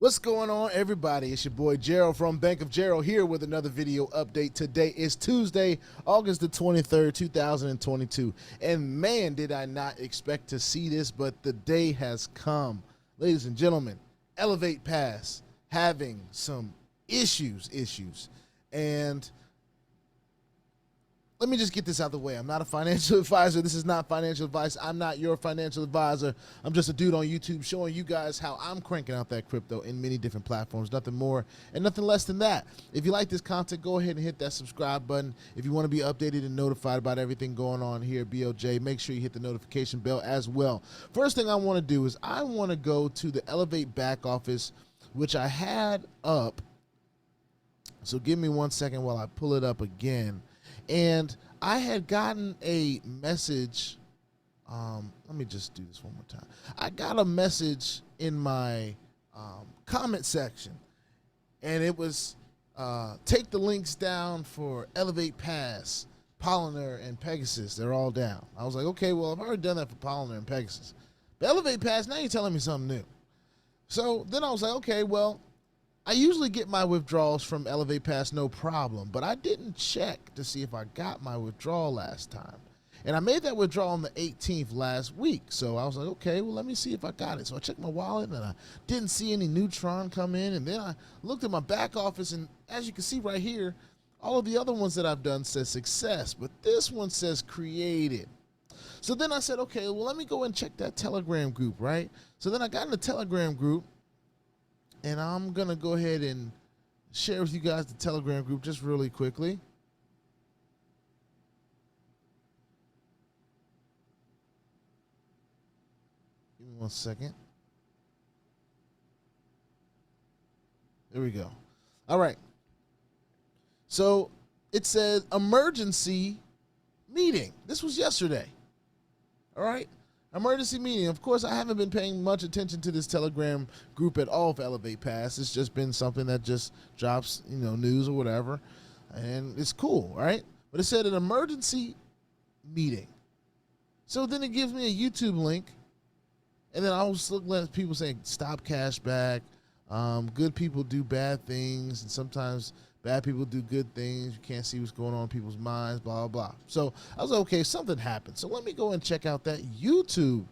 What's going on, everybody? It's your boy Gerald from Bank of Gerald here with another video update. Today is Tuesday, August the 23rd, 2022. And man, did I not expect to see this, but the day has come. Ladies and gentlemen, Elevate Pass having some issues. And let me just get this out of the way. I'm not a financial advisor. This is not financial advice. I'm not your financial advisor. I'm just a dude on YouTube showing you guys how I'm cranking out that crypto in many different platforms. Nothing more and nothing less than that. If you like this content, go ahead and hit that subscribe button. If you want to be updated and notified about everything going on here at BOJ, make sure you hit the notification bell as well. First thing I want to do is I want to go to the Elevate back office, which I had up. So give me 1 second while I pull it up again. And I had gotten a message. Let me just do this one more time. I got a message in my comment section, and it was take the links down for Elevate Pass, Polliner, and Pegasus. They're all down. I was like, okay, well, I've already done that for Polliner and Pegasus. But Elevate Pass, now you're telling me something new. So then I was like, okay, well, I usually get my withdrawals from Elevate Pass no problem, but I didn't check to see if I got my withdrawal last time. And I made that withdrawal on the 18th last week. So I was like, okay, well, let me see if I got it. So I checked my wallet and I didn't see any Neutron come in. And then I looked at my back office, and as you can see right here, all of the other ones that I've done says success, but this one says created. So then I said, okay, well, let me go and check that Telegram group, right? So then I got in the Telegram group, and I'm going to go ahead and share with you guys the Telegram group just really quickly. Give me 1 second. There we go. All right. So it said emergency meeting. This was yesterday. All right. Emergency meeting. Of course, I haven't been paying much attention to this Telegram group at all for Elevate Pass. It's just been something that just drops, news or whatever, and it's cool, right? But it said an emergency meeting. So then it gives me a YouTube link, and then I was looking at people saying stop cash back. Good people do bad things, and sometimes bad people do good things. You can't see what's going on in people's minds, blah, blah, blah. So I was like, okay, something happened. So let me go and check out that YouTube.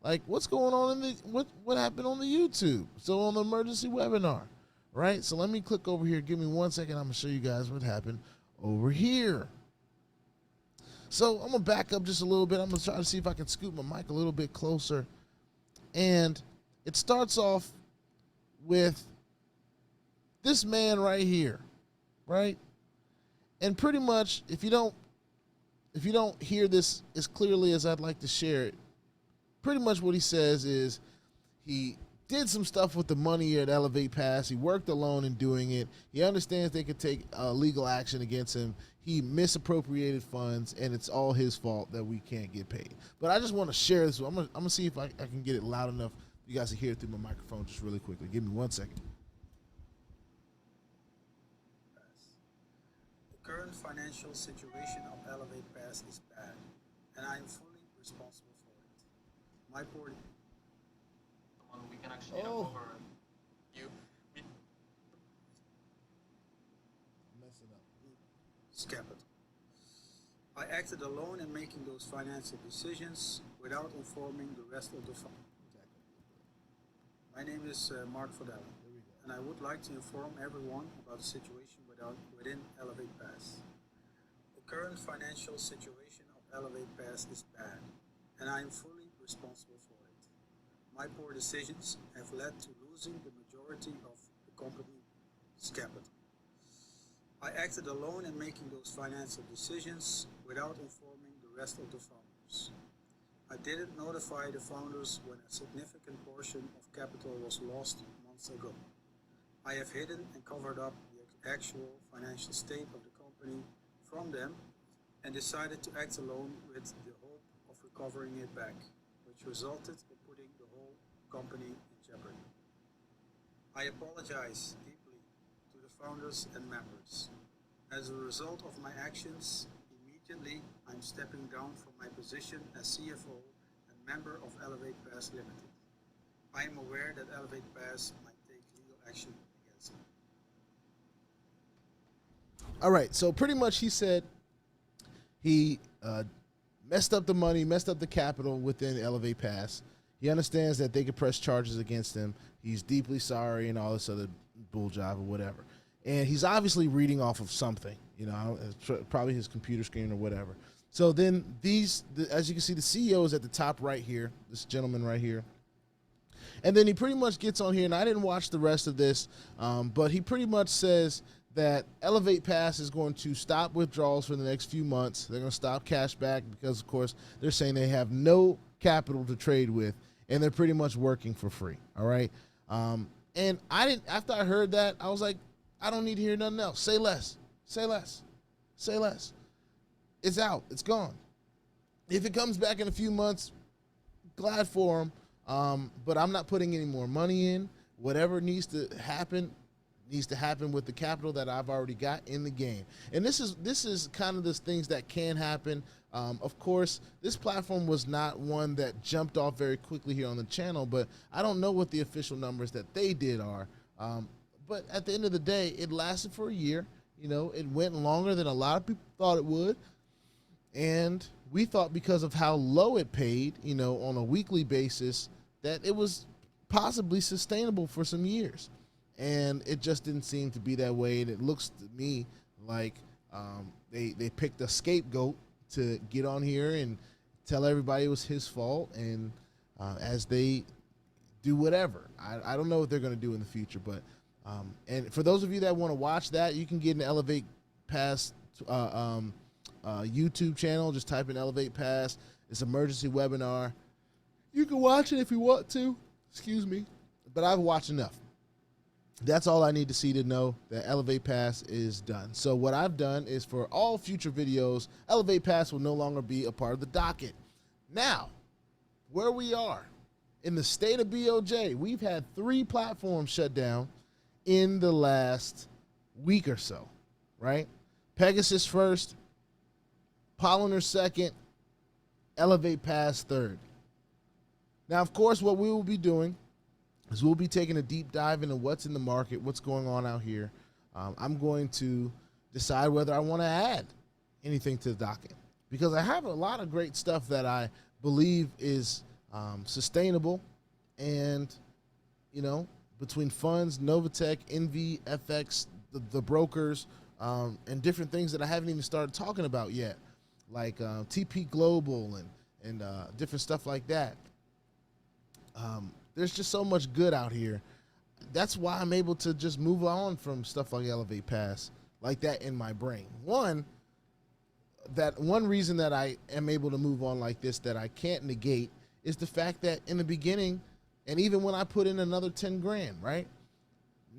Like, what's going on in the, what happened on the YouTube? So on the emergency webinar, right? So let me click over here. Give me 1 second. I'm going to show you guys what happened over here. So I'm going to back up just a little bit. I'm going to try to see if I can scoot my mic a little bit closer. And it starts off with this man right here. Right? And pretty much, if you don't hear this as clearly as I'd like to share it, pretty much what he says is he did some stuff with the money at Elevate Pass. He worked alone in doing it. He understands they could take legal action against him. He misappropriated funds, and it's all his fault that we can't get paid. But I just want to share this. I'm gonna see if I can get it loud enough for you guys to hear it through my microphone just really quickly. Give me 1 second. Current financial situation of Elevate Pass is bad, and I am fully responsible for it. My poor We can actually over you. Messing up. capital. I acted alone in making those financial decisions without informing the rest of the fund. My name is Mark Fordella, and I would like to inform everyone about the situation within Elevate Pass. The current financial situation of Elevate Pass is bad, and I am fully responsible for it. My poor decisions have led to losing the majority of the company's capital. I acted alone in making those financial decisions without informing the rest of the founders. I didn't notify the founders when a significant portion of capital was lost months ago. I have hidden and covered up the actual financial state of the company from them and decided to act alone with the hope of recovering it back, which resulted in putting the whole company in jeopardy. I apologize deeply to the founders and members. As a result of my actions, immediately I'm stepping down from my position as CFO and member of Elevate Pass Limited. I am aware that Elevate Pass might take legal action against it. All right, so pretty much he said he messed up the money, messed up the capital within Elevate Pass. He understands that they could press charges against him. He's deeply sorry and all this other bull jive or whatever. And he's obviously reading off of something, you know, probably his computer screen or whatever. So then as you can see, the CEO is at the top right here, this gentleman right here. And then he pretty much gets on here, and I didn't watch the rest of this, but he pretty much says that Elevate Pass is going to stop withdrawals for the next few months. They're going to stop cash back because, of course, they're saying they have no capital to trade with, and they're pretty much working for free, all right? And after I heard that, I was like, I don't need to hear nothing else. Say less. Say less. Say less. It's out. It's gone. If it comes back in a few months, glad for him. But I'm not putting any more money in. Whatever needs to happen with the capital that I've already got in the game. And this is kind of the things that can happen. Of course, this platform was not one that jumped off very quickly here on the channel, but I don't know what the official numbers that they did are. But at the end of the day, it lasted for a year. You know, it went longer than a lot of people thought it would. And we thought because of how low it paid, you know, on a weekly basis, that it was possibly sustainable for some years. And it just didn't seem to be that way. And it looks to me like they picked a scapegoat to get on here and tell everybody it was his fault. And as they do whatever, I don't know what they're going to do in the future. But and for those of you that want to watch that, you can get an Elevate Pass YouTube channel. Just type in Elevate Pass. It's an emergency webinar. You can watch it if you want to. Excuse me. But I've watched enough. That's all I need to see to know that Elevate Pass is done. So what I've done is for all future videos, Elevate Pass will no longer be a part of the docket. Now, where we are in the state of BOJ, we've had 3 platforms shut down in the last week or so, right? Pegasus first, Polliner second, Elevate Pass third. Now, of course, what we will be doing is we'll be taking a deep dive into what's in the market, what's going on out here. I'm going to decide whether I want to add anything to the docket because I have a lot of great stuff that I believe is sustainable and, you know, between funds, NOVATECH, ENVI, FX, the brokers, and different things that I haven't even started talking about yet, like TP Global and different stuff like that. There's just so much good out here. That's why I'm able to just move on from stuff like Elevate Pass like that in my brain. One reason that I am able to move on like this that I can't negate is the fact that in the beginning, and even when I put in another 10 grand, right?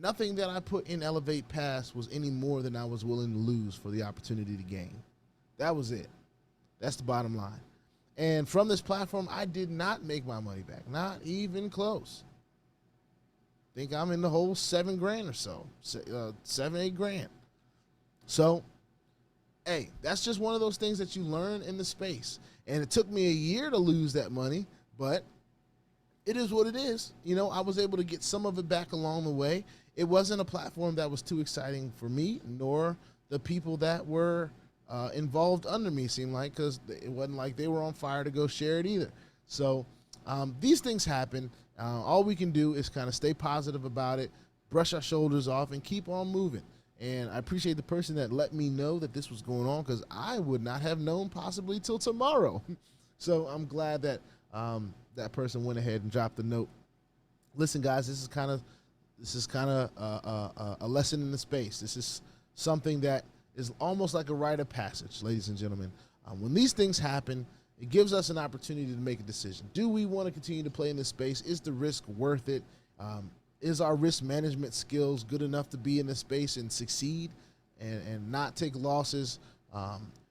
Nothing that I put in Elevate Pass was any more than I was willing to lose for the opportunity to gain. That was it. That's the bottom line. And from this platform, I did not make my money back. Not even close. I think I'm in the whole 7 grand or so. 7-8 grand. So, hey, that's just one of those things that you learn in the space. And it took me a year to lose that money, but it is what it is. You know, I was able to get some of it back along the way. It wasn't a platform that was too exciting for me, nor the people that were involved under me, seemed like, because it wasn't like they were on fire to go share it either. So these things happen. All we can do is kind of stay positive about it, brush our shoulders off, and keep on moving. And I appreciate the person that let me know that this was going on because I would not have known possibly till tomorrow. So I'm glad that that person went ahead and dropped the note. Listen, guys, this is kind of a lesson in the space. This is something that is almost like a rite of passage, ladies and gentlemen. When these things happen, it gives us an opportunity to make a decision. Do we want to continue to play in this space? Is the risk worth it? Is our risk management skills good enough to be in this space and succeed and not take losses?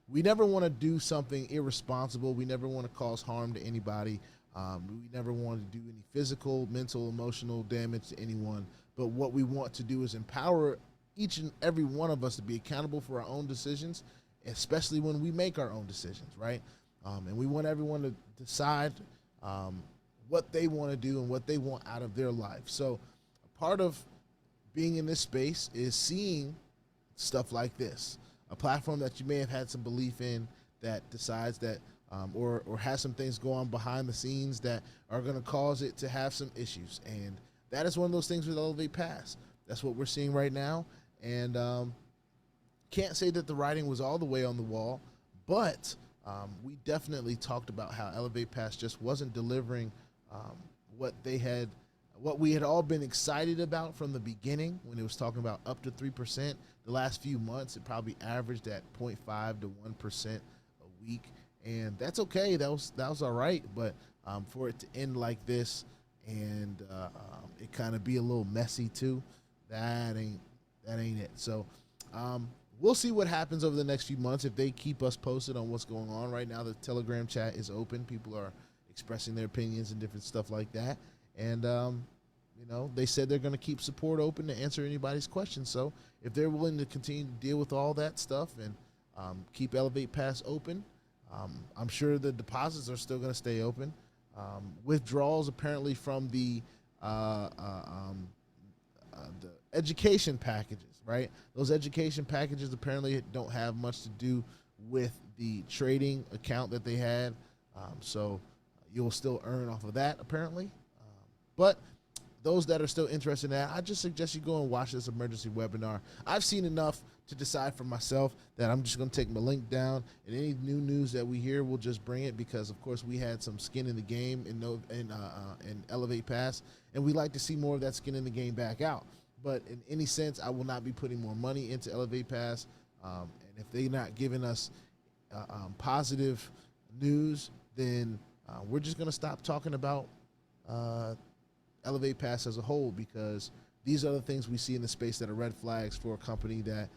We never want to do something irresponsible. We never want to cause harm to anybody. We never want to do any physical, mental, emotional damage to anyone. But what we want to do is empower each and every one of us to be accountable for our own decisions, especially when we make our own decisions, right? And we want everyone to decide what they want to do and what they want out of their life. So part of being in this space is seeing stuff like this, a platform that you may have had some belief in that decides that or has some things go on behind the scenes that are going to cause it to have some issues. And that is one of those things with Elevate Pass. That's what we're seeing right now. And can't say that the writing was all the way on the wall, but we definitely talked about how Elevate Pass just wasn't delivering what we had all been excited about from the beginning when it was talking about up to 3%. The last few months, it probably averaged at 0.5 to 1% a week. And that's okay. That was all right. But for it to end like this and it kind of be a little messy too, that ain't it. So we'll see what happens over the next few months if they keep us posted on what's going on. Right now, the Telegram chat is open. People are expressing their opinions and different stuff like that. And, they said they're going to keep support open to answer anybody's questions. So if they're willing to continue to deal with all that stuff and keep Elevate Pass open, I'm sure the deposits are still going to stay open. Withdrawals apparently from the education packages, right? Those education packages apparently don't have much to do with the trading account that they had. So you'll still earn off of that apparently. But those that are still interested in that, I just suggest you go and watch this emergency webinar. I've seen enough to decide for myself that I'm just going to take my link down, and any new news that we hear, we'll just bring it because, of course, we had some skin in the game in Elevate Pass, and we like to see more of that skin in the game back out. But in any sense, I will not be putting more money into Elevate Pass, and if they're not giving us positive news, then we're just going to stop talking about Elevate Pass as a whole, because these are the things we see in the space that are red flags for a company that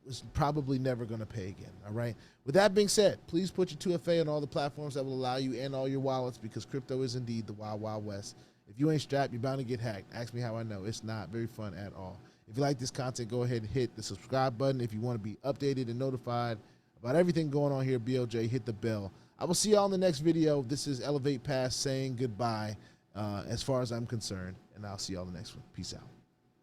was probably never going to pay again. All right. With that being said, please put your 2FA on all the platforms that will allow you and all your wallets, because crypto is indeed the wild, wild west. If you ain't strapped, you're bound to get hacked. Ask me how I know. It's not very fun at all. If you like this content, go ahead and hit the subscribe button. If you want to be updated and notified about everything going on here, BLJ, hit the bell. I will see y'all in the next video. This is Elevate Pass saying goodbye as far as I'm concerned, and I'll see y'all in the next one. Peace out.